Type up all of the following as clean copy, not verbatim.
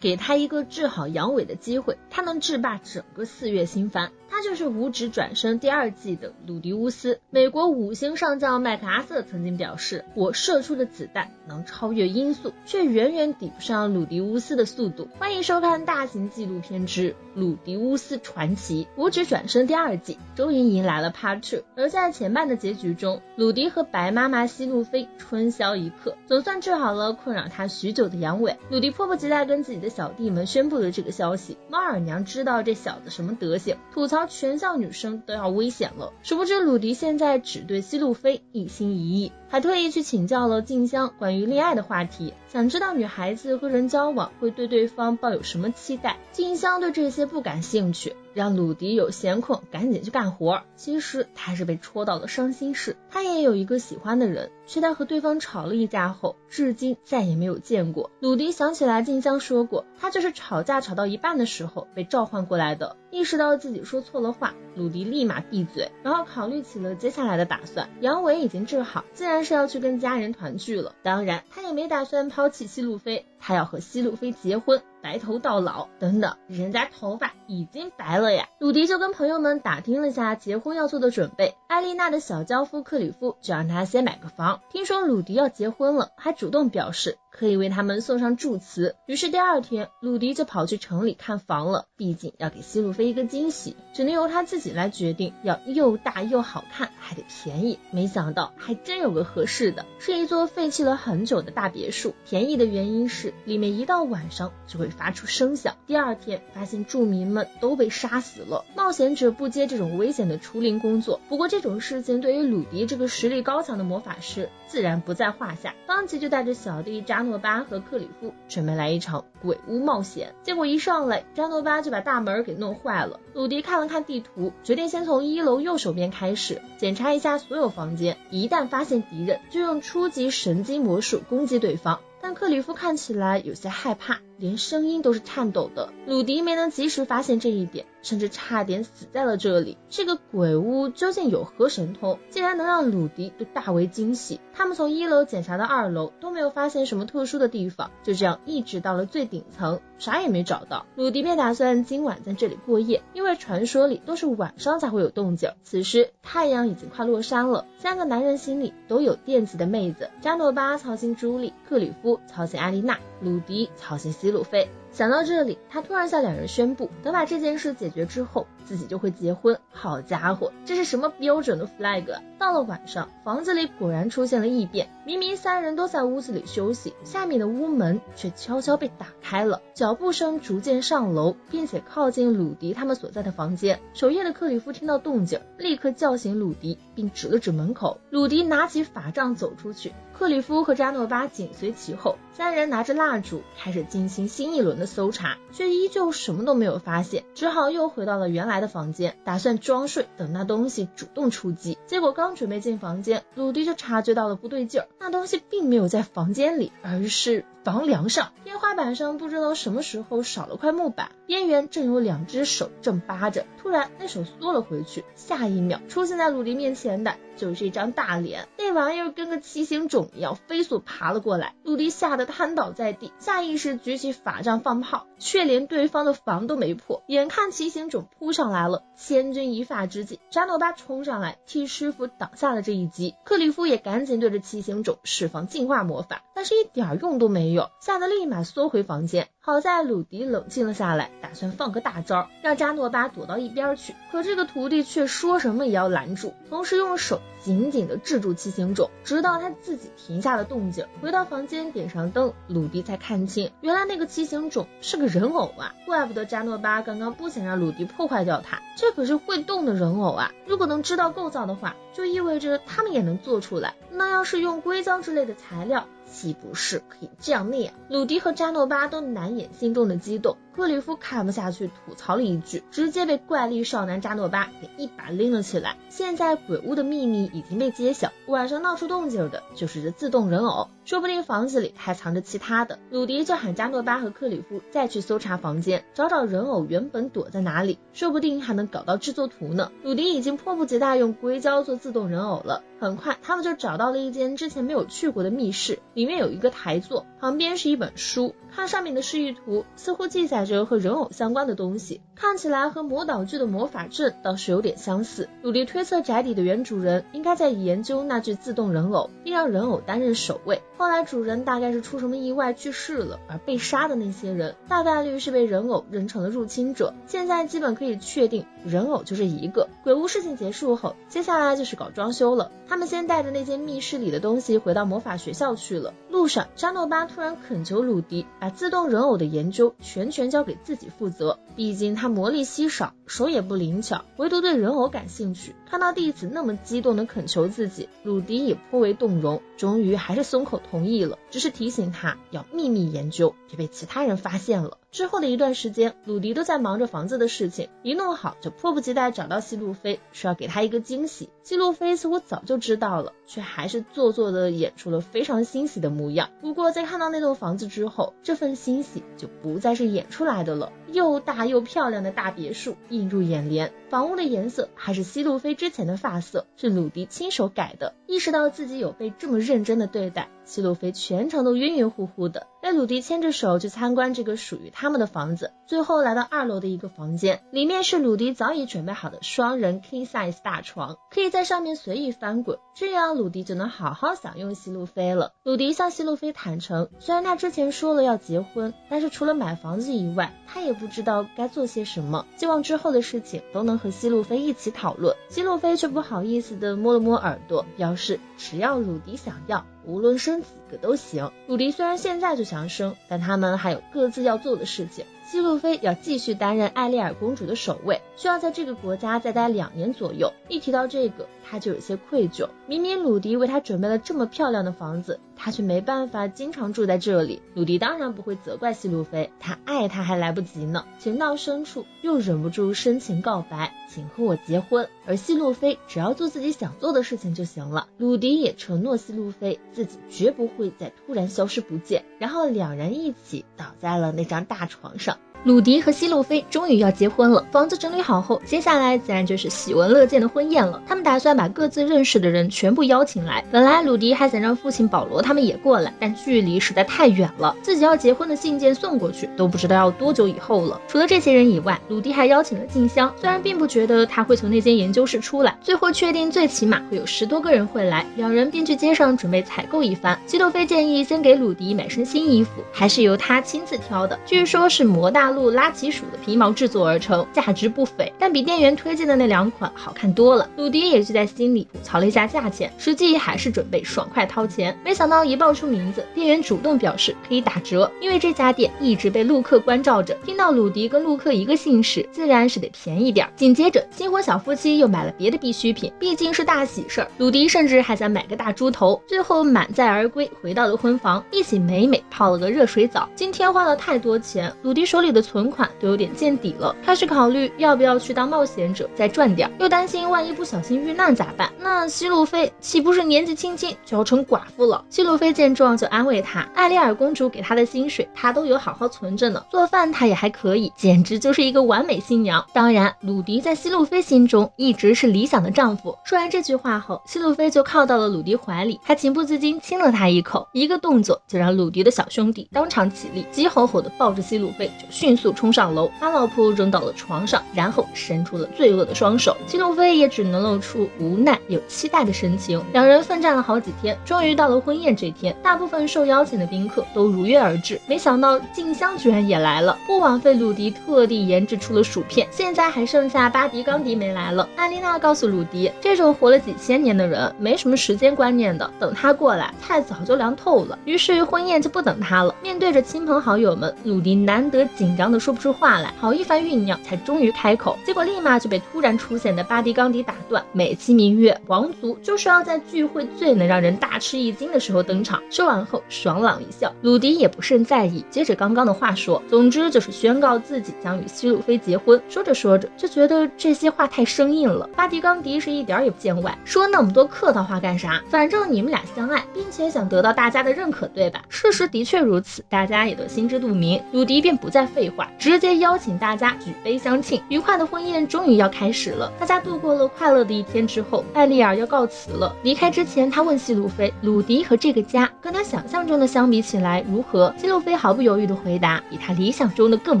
给他一个治好阳痿的机会，他能制霸整个4月新番。他就是《无职转生》第2季的鲁迪乌斯。美国5星上将麦克阿瑟曾经表示，我射出的子弹能超越音速，却远远抵不上鲁迪乌斯的速度。欢迎收看大型纪录片之《鲁迪乌斯传奇》。《无职转生》第2季终于迎来了 Part 2，而在前半的结局中，鲁迪和白妈妈希路菲春宵一刻，总算治好了困扰他许久的阳痿。鲁迪迫不及待跟自己的小弟们宣布了这个消息。猫耳娘知道这小子什么德行，吐槽全校女生都要危险了。殊不知鲁迪现在只对希路菲一心一意，还特意去请教了静香关于恋爱的话题，想知道女孩子和人交往会对对方抱有什么期待。静香对这些不感兴趣，让鲁迪有闲空赶紧去干活。其实他是被戳到了伤心事，他也有一个喜欢的人，却在和对方吵了一架后至今再也没有见过。鲁迪想起来静香说过，他就是吵架吵到一半的时候被召唤过来的。意识到自己说错了话，鲁迪立马闭嘴，然后考虑起了接下来的打算。阳痿已经治好，自然是要去跟家人团聚了。当然他也没打算抛弃希路菲，他要和希路菲结婚，白头到老。等等，人家头发已经白了呀。鲁迪就跟朋友们打听了下结婚要做的准备，艾丽娜的小娇夫克里夫就让他先买个房，听说鲁迪要结婚了，还主动表示可以为他们送上祝词。于是第2天鲁迪就跑去城里看房了，毕竟要给希路菲一个惊喜，只能由他自己来决定，要又大又好看还得便宜。没想到还真有个合适的，是一座废弃了很久的大别墅。便宜的原因是里面一到晚上就会发出声响。第2天发现住民们都被杀死了，冒险者不接这种危险的除灵工作。不过这种事情对于鲁迪这个实力高强的魔法师自然不在话下，当即就带着小弟扎诺巴和克里夫准备来一场鬼屋冒险。结果一上来扎诺巴就把大门给弄坏了。鲁迪看了看地图，决定先从1楼右手边开始检查一下所有房间，一旦发现敌人就用初级神经魔术攻击对方。但克里夫看起来有些害怕，连声音都是颤抖的。鲁迪没能及时发现这一点，甚至差点死在了这里。这个鬼屋究竟有何神通，竟然能让鲁迪都大为惊喜。他们从1楼检查到2楼都没有发现什么特殊的地方，就这样一直到了最顶层，啥也没找到。鲁迪便打算今晚在这里过夜，因为传说里都是晚上才会有动静。此时太阳已经快落山了，3个男人心里都有惦记的妹子。扎诺巴操心朱莉，克里夫操心艾丽娜，鲁迪操心希路菲。想到这里，他突然向2人宣布，等把这件事解决之后，自己就会结婚。好家伙，这是什么标准的 flag 啊？到了晚上，房子里果然出现了异变，明明3人都在屋子里休息，下面的屋门却悄悄被打开了，脚步声逐渐上楼，并且靠近鲁迪他们所在的房间。守夜的克里夫听到动静，立刻叫醒鲁迪，并指了指门口。鲁迪拿起法杖走出去，克里夫和扎诺巴紧随其后。3人拿着蜡烛开始进行新一轮的搜查，却依旧什么都没有发现，只好又回到了原来的房间，打算装睡，等那东西主动出击。结果刚准备进房间，鲁迪就察觉到了不对劲儿，那东西并没有在房间里，而是房梁上。天花板上不知道什么时候少了块木板，边缘正有2只手正扒着。突然那手缩了回去，下一秒出现在鲁迪面前的就是一张大脸，那玩意儿跟个畸形种一样飞速爬了过来。鲁迪吓得瘫倒在地，下意识举起法杖放炮，却连对方的防都没破。眼看畸形种扑上来了，千钧一发之际，扎诺巴冲上来替师傅挡下了这一击。克里夫也赶紧对着畸形种释放净化魔法，但是一点用都没有，吓得立马缩回房间。好在鲁迪冷静了下来，打算放个大招，让扎诺巴躲到一边去。可这个徒弟却说什么也要拦住，同时用手紧紧地制住畸形种，直到他自己停下了动静。回到房间点上灯，鲁迪才看清，原来那个畸形种是个人偶啊！怪不得扎诺巴刚刚不想让鲁迪破坏掉它，这可是会动的人偶啊！如果能知道构造的话，就意味着他们也能做出来。那要是用硅胶之类的材料，岂不是可以这样那样？鲁迪和扎诺巴都难掩心中的激动。克里夫看不下去，吐槽了一句，直接被怪力少男扎诺巴给一把拎了起来。现在鬼屋的秘密已经被揭晓，晚上闹出动静的就是这自动人偶，说不定房子里还藏着其他的。鲁迪就喊扎诺巴和克里夫再去搜查房间，找找人偶原本躲在哪里，说不定还能搞到制作图呢。鲁迪已经迫不及待用硅胶做自动人偶了。很快他们就找到了一间之前没有去过的密室，里面有一个台座，旁边是一本书，看上面的示意图，似乎记载着和人偶相关的东西，看起来和魔导剧的魔法阵倒是有点相似。鲁迪推测宅邸的原主人应该在研究那具自动人偶，并让人偶担任守卫。后来主人大概是出什么意外去世了，而被杀的那些人大概率是被人偶认成了入侵者。现在基本可以确定人偶就这一个。鬼屋事情结束后，接下来就是搞装修了。他们先带着那间密室里的东西回到魔法学校去了。路上扎诺巴突然恳求鲁迪把自动人偶的研究全权交给自己负责，毕竟他魔力稀少，手也不灵巧，唯独对人偶感兴趣。看到弟子那么激动的恳求自己，鲁迪也颇为动容，终于还是松口同意了，只是提醒他要秘密研究，别被其他人发现了。之后的一段时间，鲁迪都在忙着房子的事情，一弄好就迫不及待找到希路飞，说要给他一个惊喜。希路飞似乎早就知道了，却还是做作的演出了非常欣喜的模样。不过在看到那栋房子之后，这份欣喜就不再是演出来的了。又大又漂亮的大别墅映入眼帘，房屋的颜色还是希路飞之前的发色，是鲁迪亲手改的。意识到自己有被这么认真的对待，希路飞全程都晕晕乎乎的，被鲁迪牵着手去参观这个属于他们的房子。最后来到2楼的一个房间，里面是鲁迪早已准备好的双人 king size 大床，可以在上面随意翻滚，这样鲁迪就能好好享用希路飞了。鲁迪向希路飞坦诚，虽然他之前说了要结婚，但是除了买房子以外，他也不知道该做些什么，希望之后的事情都能和希路飞一起讨论。希路飞却不好意思的摸了摸耳朵，表示只要鲁迪想要，无论生几个都行。鲁迪虽然现在就想生，但他们还有各自要做的事情。希路飞要继续担任艾丽尔公主的守卫，需要在这个国家再待2年左右。一提到这个，他就有些愧疚，明明鲁迪为他准备了这么漂亮的房子，他却没办法经常住在这里。鲁迪当然不会责怪希路飞，他爱他还来不及呢。情到深处又忍不住深情告白，请和我结婚。而希路飞只要做自己想做的事情就行了。鲁迪也承诺希路飞自己绝不会再突然消失不见，然后2人一起倒在了那张大床上。鲁迪和希路飞终于要结婚了，房子整理好后，接下来自然就是喜闻乐见的婚宴了。他们打算把各自认识的人全部邀请来，本来鲁迪还想让父亲保罗他们也过来，但距离实在太远了，自己要结婚的信件送过去都不知道要多久以后了。除了这些人以外，鲁迪还邀请了静香，虽然并不觉得他会从那间研究室出来，最后确定最起码会有10多个人会来，2人便去街上准备采购一番。希路飞建议先给鲁迪买身新衣服，还是由他亲自挑的，据说是魔大陆拉奇鼠的皮毛制作而成，价值不菲，但比店员推荐的那2款好看多了。鲁迪也是在心里吐槽了一下价钱，实际还是准备爽快掏钱。没想到一报出名字，店员主动表示可以打折，因为这家店一直被陆克关照着，听到鲁迪跟陆克一个姓氏，自然是得便宜点。紧接着新婚小夫妻又买了别的必需品，毕竟是大喜事儿，鲁迪甚至还想买个大猪头。最后满载而归，回到了婚房，一起美美泡了个热水澡。今天花了太多钱，鲁迪手里的存款都有点见底了，开始考虑要不要去当冒险者再赚点，又担心万一不小心遇难咋办。那希路飞岂不是年纪轻轻就要成寡妇了？希路飞见状就安慰他，艾丽尔公主给他的薪水他都有好好存着呢，做饭他也还可以，简直就是一个完美新娘。当然鲁迪在希路飞心中一直是理想的丈夫。说完这句话后，希路飞就靠到了鲁迪怀里，还情不自禁亲了他一口，一个动作就让鲁迪的小兄弟当场起立，急吼吼的抱着希路飞就迅速冲上楼，把老婆扔到了床上，然后伸出了罪恶的双手。希路飞也只能露出无奈又期待的神情。2人奋战了好几天，终于到了婚宴这天，大部分受邀请的宾客都如约而至，没想到静香居然也来了，不枉费鲁迪特地研制出了薯片。现在还剩下巴迪冈迪没来了。艾丽娜告诉鲁迪，这种活了几千年的人没什么时间观念的，等他过来菜早就凉透了。于是婚宴就不等他了。面对着亲朋好友们，鲁迪难得紧张的说不出话来，好一番酝酿才终于开口，结果立马就被突然出现的巴迪冈迪打断，美其名曰王族就是要在聚会最能让人大吃一惊的时候登场。说完后爽朗一笑，鲁迪也不甚在意，接着刚刚的话说，总之就是宣告自己将与希路飞结婚。说着说着就觉得这些话太生硬了，巴迪冈迪是一点也不见外，说那么多客套话干啥？反正你们俩相爱，并且想得到大家的认可，对吧？事实的确如此，大家也都心知肚明。鲁迪便不再废废话，直接邀请大家举杯相庆。愉快的婚宴终于要开始了，大家度过了快乐的一天之后，艾丽尔要告辞了。离开之前，他问希路菲，鲁迪和这个家跟他想象中的相比起来如何？希路菲毫不犹豫的回答，比他理想中的更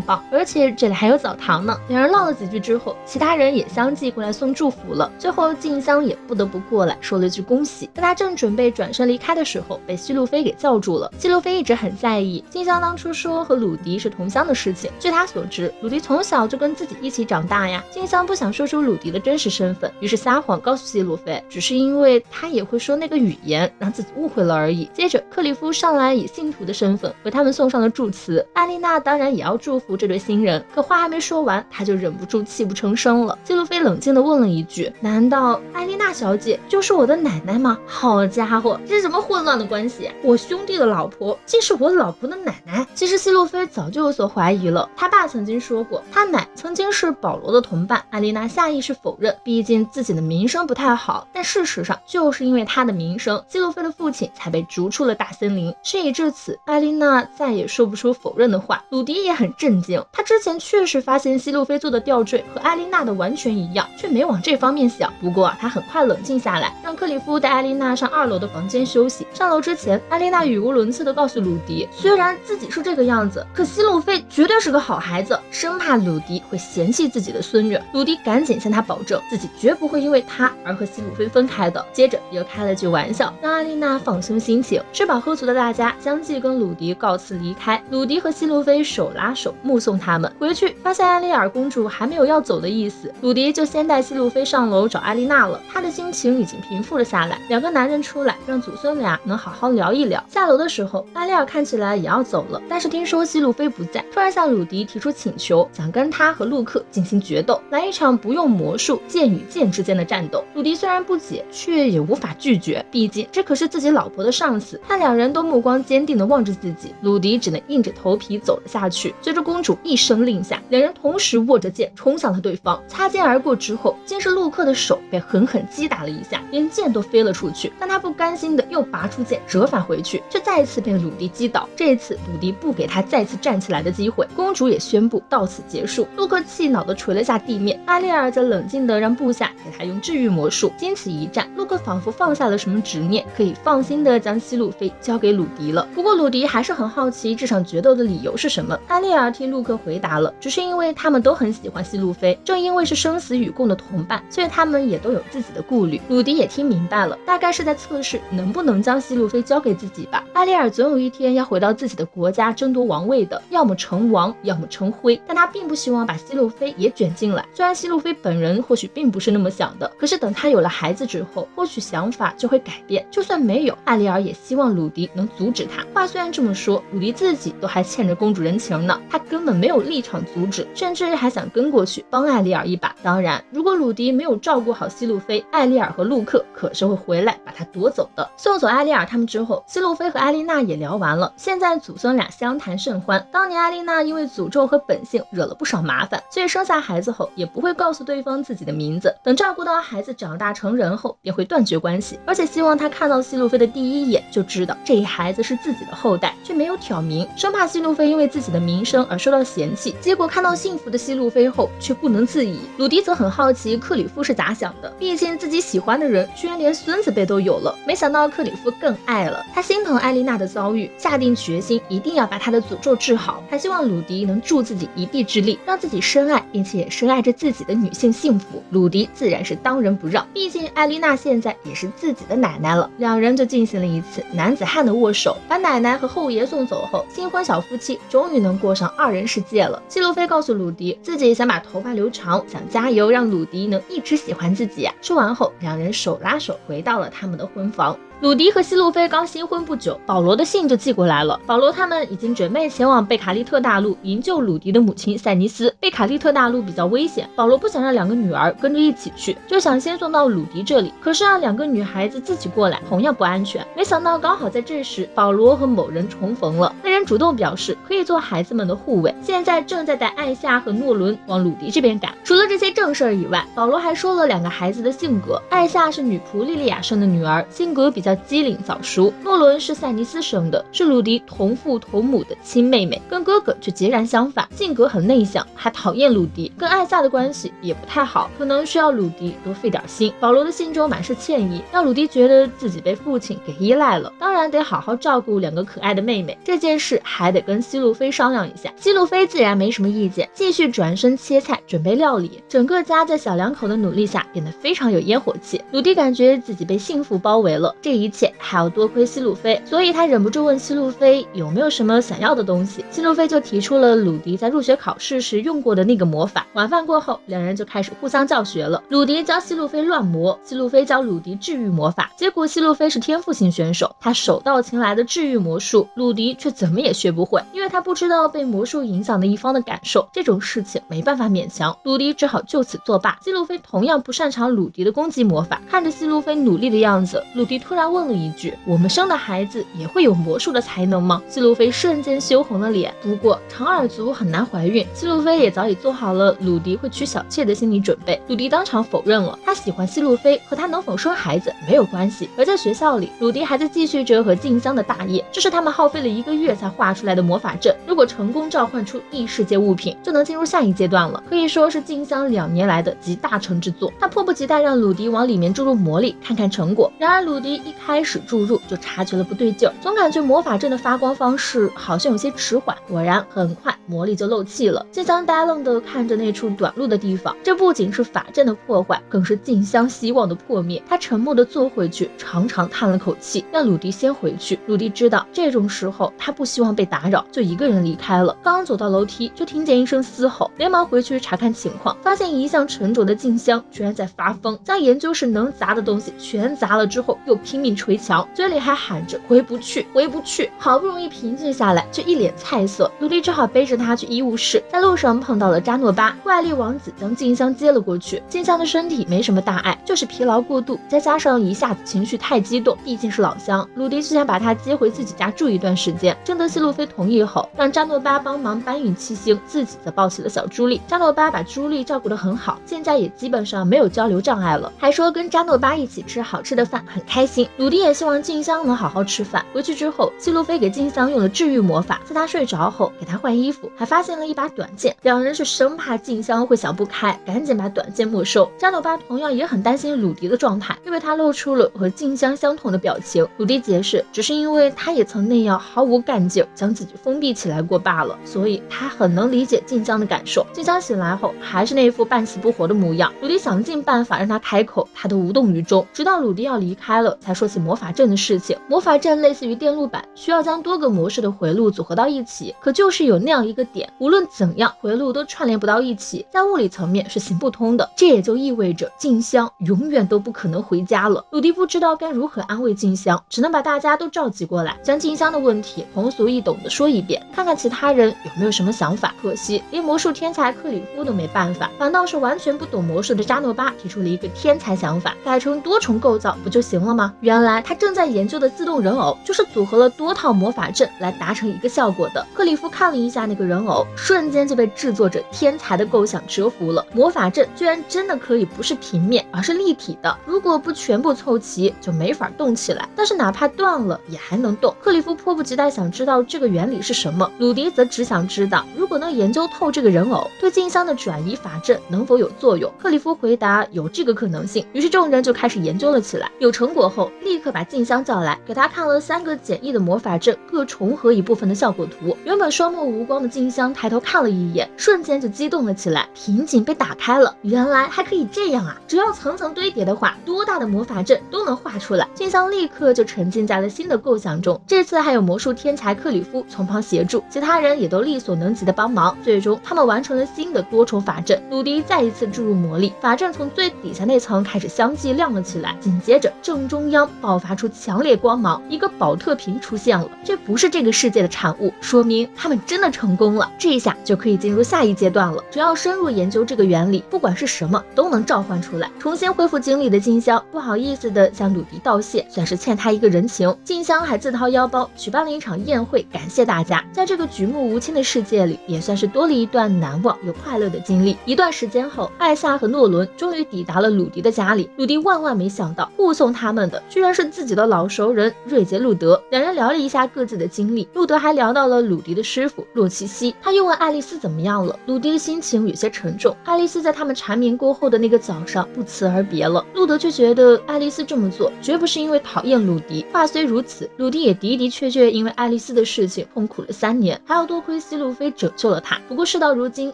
棒，而且这里还有澡堂呢。两人唠了几句之后，其他人也相继过来送祝福了。最后静香也不得不过来说了句恭喜。在他正准备转身离开的时候，被希路菲给叫住了。希路菲一直很在意静香当初说和鲁迪是同乡的事情，据他所知，鲁迪从小就跟自己一起长大呀。静香不想说出鲁迪的真实身份，于是撒谎告诉希路菲，只是因为他也会说那个语言，让自己误会了而已。接着克里夫上来以信徒的身份为他们送上了祝词，艾丽娜当然也要祝福这对新人，可话还没说完，他就忍不住泣不成声了。希路菲冷静地问了一句，难道艾丽娜小姐就是我的奶奶吗？好家伙，这是什么混乱的关系？我兄弟的老婆竟是我老婆的奶奶。其实希路菲早就有所怀疑了，他爸曾经说过他奶曾经是保罗的同伴，艾丽娜下意识否认，毕竟自己的名声不太好，但事实上就是因为他的名声，希路菲的父亲才被逐出了大森林。事已至此，艾丽娜再也说不出否认的话。鲁迪也很震惊，他之前确实发现希路菲做的吊坠和艾丽娜的完全一样，却没往这方面想。不过他很快冷静下来，让克里夫带艾丽娜上2楼的房间休息。上楼之前，艾丽娜语无伦次地告诉鲁迪，虽然自己是这个样子，可希路菲绝对是个好孩子，生怕鲁迪会嫌弃自己的孙女。鲁迪赶紧向他保证，自己绝不会因为他而和希路菲分开的。接着又开了句玩笑，让艾丽娜放松心情。吃饱喝足的大家相继跟鲁迪告辞离开。鲁迪和希路菲手拉手目送他们回去，发现艾丽尔公主还没有要走的意思，鲁迪就先带希路菲上楼找艾丽娜了。他的心情已经平复了下来，两个男人出来让祖孙俩能好好聊一聊。下楼的时候，艾丽尔看起来也要走了，但是听说希路菲不在，突然向鲁迪提出请求，想跟他和陆克进行决斗，来一场不用魔术剑与剑之间的战斗。鲁迪虽然不解，却也无法拒绝，毕竟这可是自己老婆的上司。看两人都目光坚定地望着自己，鲁迪只能硬着头皮走了下去。随着公主一声令下，两人同时握着剑冲向了对方。擦肩而过之后，竟是陆克的手被狠狠击打了一下，连剑都飞了出去。但他不甘心的又拔出剑折返回去，却再次被鲁迪击倒。这次鲁迪不给他再次站起来的机会，公主也宣布到此结束。陆克气恼地捶了下地面，艾丽尔则冷静地让部下给他用治愈魔术。经此一战，陆克仿佛放下了什么执念，可以放心地将希路菲交给鲁迪了。不过鲁迪还是很好奇这场决斗的理由是什么。艾丽尔替陆克回答了，只是因为他们都很喜欢希路菲，正因为是生死与共的同伴，所以他们也都有自己的顾虑。鲁迪也听明白了，大概是在测试能不能将希路菲交给自己吧。艾丽尔总有一天要回到自己的国家争夺王位的，要么成王，要么成灰，但他并不希望把希路菲也卷进来。虽然希路菲本人或许并不是那么想的，可是等他有了孩子之后，或许想法就会改变。就算没有，艾丽尔也希望鲁迪能阻止他。话虽然这么说，鲁迪自己都还欠着公主人情呢，他根本没有立场阻止，甚至还想跟过去帮艾丽尔一把。当然，如果鲁迪没有照顾好希路菲，艾丽尔和陆克可是会回来把他夺走的。送走艾丽尔他们之后，希路菲和艾丽娜也聊完了。现在祖孙俩相谈甚欢。当年艾丽娜因为诅咒和本性惹了不少麻烦，所以生下孩子后也不会告诉对方自己的名字，等照顾到孩子长大成人后便会断绝关系，而且希望他看到希路菲的第一眼就知道这一孩子是自己的后代，却没有挑明，生怕希路菲因为自己的名声而受到嫌弃。结果看到幸福的希路菲后却不能自已。鲁迪则很好奇克里夫是咋想的，毕竟自己喜欢的人居然连孙子辈都有了。没想到克里夫更爱了，他心疼艾丽娜的遭遇，下定决心一定要把她的诅咒治好。他希望鲁迪能助自己一臂之力，让自己深爱并且也深爱着自己的女性幸福。鲁迪自然是当仁不让，毕竟艾丽娜现在也是自己的奶奶了。两人就进行了一次男子汉的握手，把奶奶和后爷送走后，新婚小夫妻终于能过上2人世界了。希路菲告诉鲁迪，自己想把头发留长，想加油让鲁迪能一直喜欢自己。说完后，两人手拉手回到了他们的婚房。鲁迪和希路菲刚新婚不久，保罗的信就寄过来了。保罗他们已经准备前往贝卡利特大陆营救鲁迪的母亲塞尼斯。贝卡利特大陆比较危险，保罗不想让2个女儿跟着一起去，就想先送到鲁迪这里。可是让2个女孩子自己过来同样不安全。没想到刚好在这时，保罗和某人重逢了。那人主动表示可以做孩子们的护卫，现在正在带艾夏和诺伦往鲁迪这边赶。除了这些正事儿以外，保罗还说了2个孩子的性格。艾夏是女仆莉莉亚生的女儿，性格比较较机灵早熟。诺伦是塞尼斯生的，是鲁迪同父同母的亲妹妹，跟哥哥却截然相反，性格很内向，还讨厌鲁迪，跟艾萨的关系也不太好，可能需要鲁迪多费点心。保罗的信中满是歉意，让鲁迪觉得自己被父亲给依赖了，当然得好好照顾两个可爱的妹妹，这件事还得跟希路飞商量一下。希路飞自然没什么意见，继续转身切菜准备料理。整个家在小两口的努力下变得非常有烟火气。鲁迪感觉自己被幸福包围了，这一切还要多亏希路飞，所以他忍不住问希路飞有没有什么想要的东西。希路飞就提出了鲁迪在入学考试时用过的那个魔法。晚饭过后，两人就开始互相教学了。鲁迪教希路飞乱魔，希路飞教鲁迪治愈魔法。结果希路飞是天赋型选手，他手到擒来的治愈魔术，鲁迪却怎么也学不会，因为他不知道被魔术影响的一方的感受，这种事情没办法勉强，鲁迪只好就此作罢。希路飞同样不擅长鲁迪的攻击魔法，看着希路飞努力的样子，鲁迪突然问了一句：我们生的孩子也会有魔术的才能吗？希路飞瞬间羞红了脸。不过长耳族很难怀孕，希路飞也早已做好了鲁迪会娶小妾的心理准备。鲁迪当场否认了，他喜欢希路飞和他能否生孩子没有关系。而在学校里，鲁迪还在继续着和静香的大业，这是他们耗费了1个月才画出来的魔法阵，如果成功召唤出异世界物品，就能进入下一阶段了，可以说是静香2年来的集大成之作。他迫不及待让鲁迪往里面注入魔力，看看成果。然而鲁迪一开始注入就察觉了不对劲儿，总感觉魔法阵的发光方式好像有些迟缓。果然很快魔力就漏气了。静香呆愣地看着那处短路的地方，这不仅是法阵的破坏，更是静香希望的破灭。他沉默地坐回去，长长叹了口气，让鲁迪先回去。鲁迪知道这种时候他不希望被打扰，就一个人离开了。刚走到楼梯，就听见一声嘶吼，连忙回去查看情况，发现一向沉着的静香居然在发疯，将研究室能砸的东西全砸了之后，又拼命捶墙，嘴里还喊着回不去回不去。好不容易平静下来，却一脸菜色。鲁迪只好背着他去医务室，在路上碰到了扎诺巴，怪力王子将静香接了过去。静香的身体没什么大碍，就是疲劳过度，再加上一下子情绪太激动，毕竟是老乡，鲁迪就想把他接回自己家住一段时间。征得希路飞同意后，让扎诺巴帮忙搬运七星，自己则抱起了小朱莉。扎诺巴把朱莉照顾得很好，现在也基本上没有交流障碍了，还说跟扎诺巴一起吃好吃的饭很开心。鲁迪也希望静香能好好吃饭。回去之后，希路飞给静香用了治愈魔法，在她睡着后给她换衣服，还发现了一把短剑。两人是生怕静香会想不开，赶紧把短剑没收。扎诺巴同样也很担心鲁迪的状态，因为他露出了和静香相同的表情。鲁迪解释，只是因为他也曾那样毫无干劲，将自己封闭起来过罢了，所以他很能理解静香的感受。静香醒来后还是那副半死不活的模样，鲁迪想尽办法让他开口，他都无动于衷，直到鲁迪要离开了，才说起魔法阵的事情。魔法阵类似于电路板，需要将多个模式的回路组合到一起，可就是有那样一个点，无论怎样回路都串联不到一起，在物理层面是行不通的。这也就意味着静香永远都不可能回家了。鲁迪不知道该如何安慰静香，只能把大家都召集过来，将静香的问题通俗易懂的说一遍，看看其他人有没有什么想法。可惜连魔术天才克里夫都没办法，反倒是完全不懂魔术的扎诺巴提出了一个天才想法，改成多重构造不就行了吗？原来他正在研究的自动人偶就是组合了多套魔法阵来达成一个效果的。克里夫看了一下那个人偶，瞬间就被制作者天才的构想折服了。魔法阵居然真的可以不是平面，而是立体的，如果不全部凑齐就没法动起来，但是哪怕断了也还能动。克里夫迫不及待想知道这个原理是什么，鲁迪则只想知道如果能研究透这个人偶，对静香的转移法阵能否有作用。克里夫回答有这个可能性，于是众人就开始研究了起来。有成果后，立刻把静香叫来，给他看了3个简易的魔法阵各重合一部分的效果图。原本双目无光的静香抬头看了一眼，瞬间就激动了起来，瓶颈被打开了，原来还可以这样啊，只要层层堆叠的话，多大的魔法阵都能画出来。静香立刻就沉浸在了新的构想中，这次还有魔术天才克里夫从旁协助，其他人也都力所能及的帮忙。最终他们完成了新的多重法阵。鲁迪再一次注入魔力，法阵从最底下那层开始相继亮了起来，紧接着正中央爆发出强烈光芒，一个宝特瓶出现了。这不是这个世界的产物，说明他们真的成功了，这一下就可以进入下一阶段了。只要深入研究这个原理，不管是什么都能召唤出来。重新恢复精力的静香不好意思地向鲁迪道谢，算是欠他一个人情。静香还自掏腰包举办了一场宴会，感谢大家。在这个举目无亲的世界里，也算是多了一段难忘又快乐的经历。一段时间后，艾萨和诺伦终于抵达了鲁迪的家里。鲁迪万万没想到，护送他们的居居然是自己的老熟人瑞杰·路德。两人聊了一下各自的经历，路德还聊到了鲁迪的师傅洛奇西，他又问爱丽丝怎么样了。鲁迪的心情有些沉重，爱丽丝在他们缠绵过后的那个早上不辞而别了。路德却觉得爱丽丝这么做绝不是因为讨厌鲁迪，话虽如此，鲁迪也的的确确因为爱丽丝的事情痛苦了3年，还要多亏希路菲拯救了他。不过事到如今，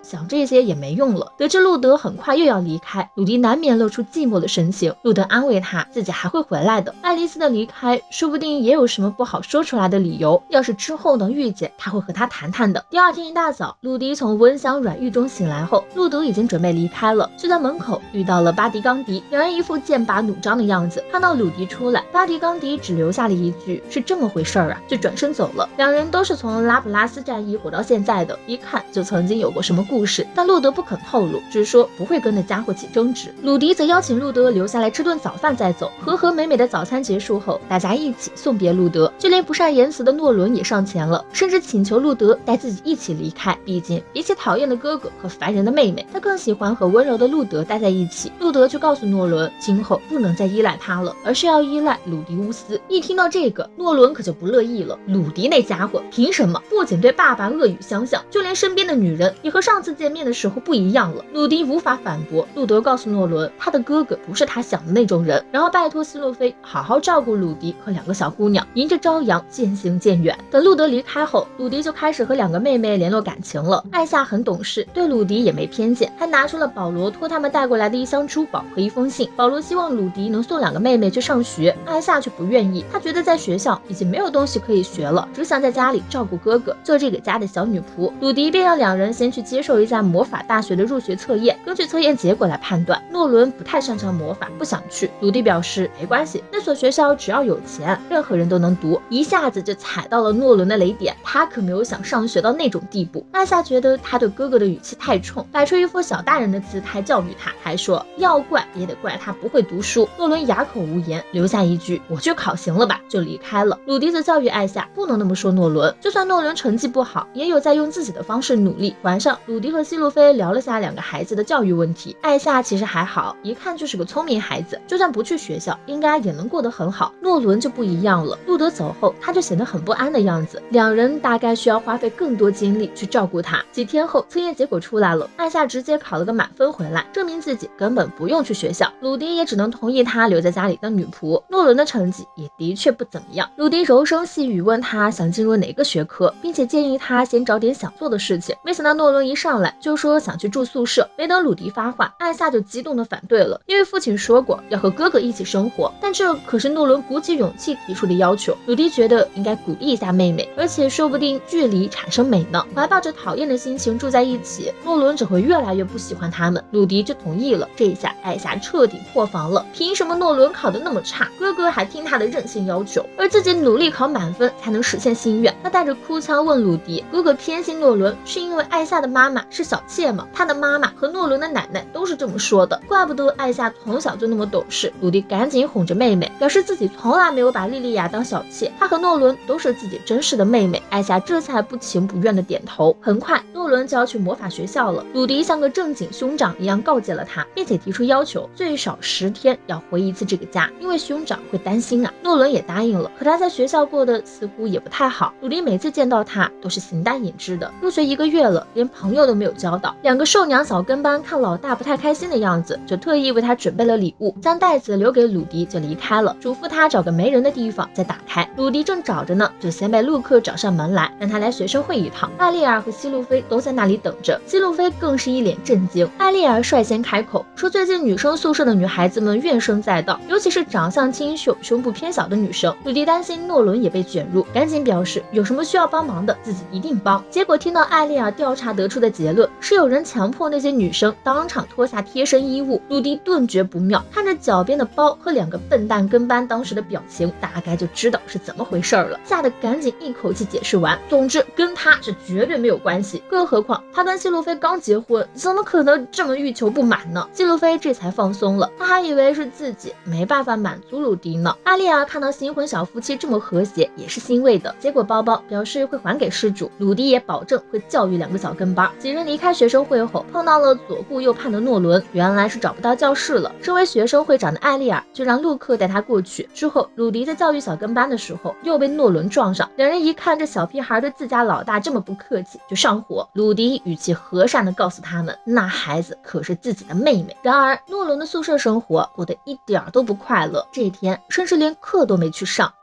想这些也没用了。得知路德很快又要离开，鲁迪难免露出寂寞的神情。路德安慰他，自己还会回来的。爱丽丝的离开说不定也有什么不好说出来的理由，要是之后能遇见，他会和他谈谈的。第二天一大早，鲁迪从温香软玉中醒来后，路德已经准备离开了，就在门口遇到了巴迪冈迪，两人一副剑拔弩张的样子。看到鲁迪出来，巴迪冈迪只留下了一句是这么回事啊，就转身走了。两人都是从拉普拉斯战役活到现在的，一看就曾经有过什么故事，但路德不肯透露，只说不会跟那家伙起争执。鲁迪则邀请路德留下来吃顿早饭再走。和和美美的早餐结束后，大家一起送别路德，就连不善言辞的诺伦也上前了，甚至请求路德带自己一起离开。毕竟比起讨厌的哥哥和烦人的妹妹，他更喜欢和温柔的路德待在一起。路德就告诉诺伦，今后不能再依赖他了，而是要依赖鲁迪乌斯。一听到这个，诺伦可就不乐意了。鲁迪那家伙凭什么不仅对爸爸恶语相向，就连身边的女人也和上次见面的时候不一样了。鲁迪无法反驳。路德告诉诺伦，他的哥哥不是他想的那种人，然后拜托希洛菲好好照顾鲁迪和2个小姑娘，迎着朝阳渐行渐远。等路德离开后，鲁迪就开始和2个妹妹联络感情了。艾夏很懂事，对鲁迪也没偏见，还拿出了保罗托他们带过来的一箱珠宝和一封信。保罗希望鲁迪能送2个妹妹去上学，艾夏却不愿意，她觉得在学校已经没有东西可以学了，只想在家里照顾哥哥，做这个家的小女仆。鲁迪便让2人先去接受一下魔法大学的入学测验，根据测验结果来判断。诺伦不太擅长魔法，不想去。鲁迪表示没关系，那所学校只要有钱，任何人都能读。一下子就踩到了诺伦的雷点，他可没有想上学到那种地步。艾夏觉得他对哥哥的语气太冲，摆出一副小大人的姿态教育他，还说要怪也得怪他不会读书。诺伦哑口无言，留下一句我去考行了吧，就离开了。鲁迪则教育艾夏不能那么说诺伦，就算诺伦成绩不好，也有在用自己的方式努力。晚上，鲁迪和希路菲聊了下2个孩子的教育问题。艾夏其实还好，一看就是个聪明孩子，就算不去学校，应该也能过得很好。诺伦就不一样了，路德走后，他就显得很不安的样子，两人大概需要花费更多精力去照顾他。几天后，测验结果出来了，艾夏直接考了个满分回来，证明自己根本不用去学校。鲁迪也只能同意他留在家里当女仆。诺伦的成绩也的确不怎么样，鲁迪柔声细语问他想进入哪个学科，并且建议他先找点想做的事情。没想到诺伦一上来就说想去住宿舍，没等鲁迪发话，艾夏就激动的反对了，因为父亲说过要和哥哥一起生活，但这可是诺伦鼓起勇气提出的要求。鲁迪觉得应该鼓励一下妹妹，而且说不定距离产生美呢。怀抱着讨厌的心情住在一起，诺伦只会越来越不喜欢他们。鲁迪就同意了，这下艾夏彻底破防了。凭什么诺伦考得那么差，哥哥还听他的任性要求，而自己努力考满分才能实现心愿？他带着哭腔问鲁迪，哥哥偏心诺伦是因为艾夏的妈妈是小妾吗？他的妈妈和诺伦的奶奶都是这么说的，怪不得艾夏从小就那么懂事。鲁迪赶紧哄着妹妹，表示自己从来没有把莉莉娅当小妾，他和诺伦都是自己真实的妹妹。艾夏这才不情不愿的点头。很快，诺伦就要去魔法学校了，鲁迪像个正经兄长一样告诫了他，并且提出要求，最少10天要回一次这个家，因为兄长会担心啊。诺伦也答应了，可他在学校过得似乎也不太好。鲁迪每次见到他都是形单影只的，入学1个月了，连朋友都没有交到。2个兽娘小跟班看老大不太开心的样子，就特意为他准备了礼物，将袋子留给鲁迪就离开了，嘱咐他找个没人的地方再打开。鲁迪正找着呢，就先被陆克找上门来，让他来学生会一趟。艾丽尔和希路菲都在那里等着，希路菲更是一脸震惊。艾丽尔率先开口说，最近女生宿舍的女孩子们怨声载道，尤其是长相清秀、胸部偏小的女生。鲁迪担心诺伦也被卷入，赶紧表示有什么需要帮忙的，自己一定帮。结果听到艾丽尔调查得出的结论是有人强迫那些女生当场脱下贴身衣物，鲁迪顿觉不妙，看着脚边的包和2个笨蛋跟班当时的表情，大概就知道是怎么回事了，吓得赶紧一口气解释完，总之跟他是绝对没有关系，更何况他跟希路菲刚结婚，怎么可能这么欲求不满呢？希路菲这才放松了，他还以为是自己没办法满足鲁迪呢。艾丽尔看到新婚小夫妻这么和谐，也是欣慰的，结果包包表示会还给失主，鲁迪也保证会教育2个小跟班。几人离开学生会后，碰到了左顾右盼的诺伦，原来是找不到教室了。身为学生会长的艾丽尔就让陆克带他他过去。之后鲁迪在教育小跟班的时候又被诺伦撞上，两人一看这小屁孩对自家老大这么不客气，就上火。鲁迪语气和善地告诉他们，那孩子可是自己的妹妹。然而诺伦的宿舍生活过得一点都不快乐，这天甚至连课都没去上。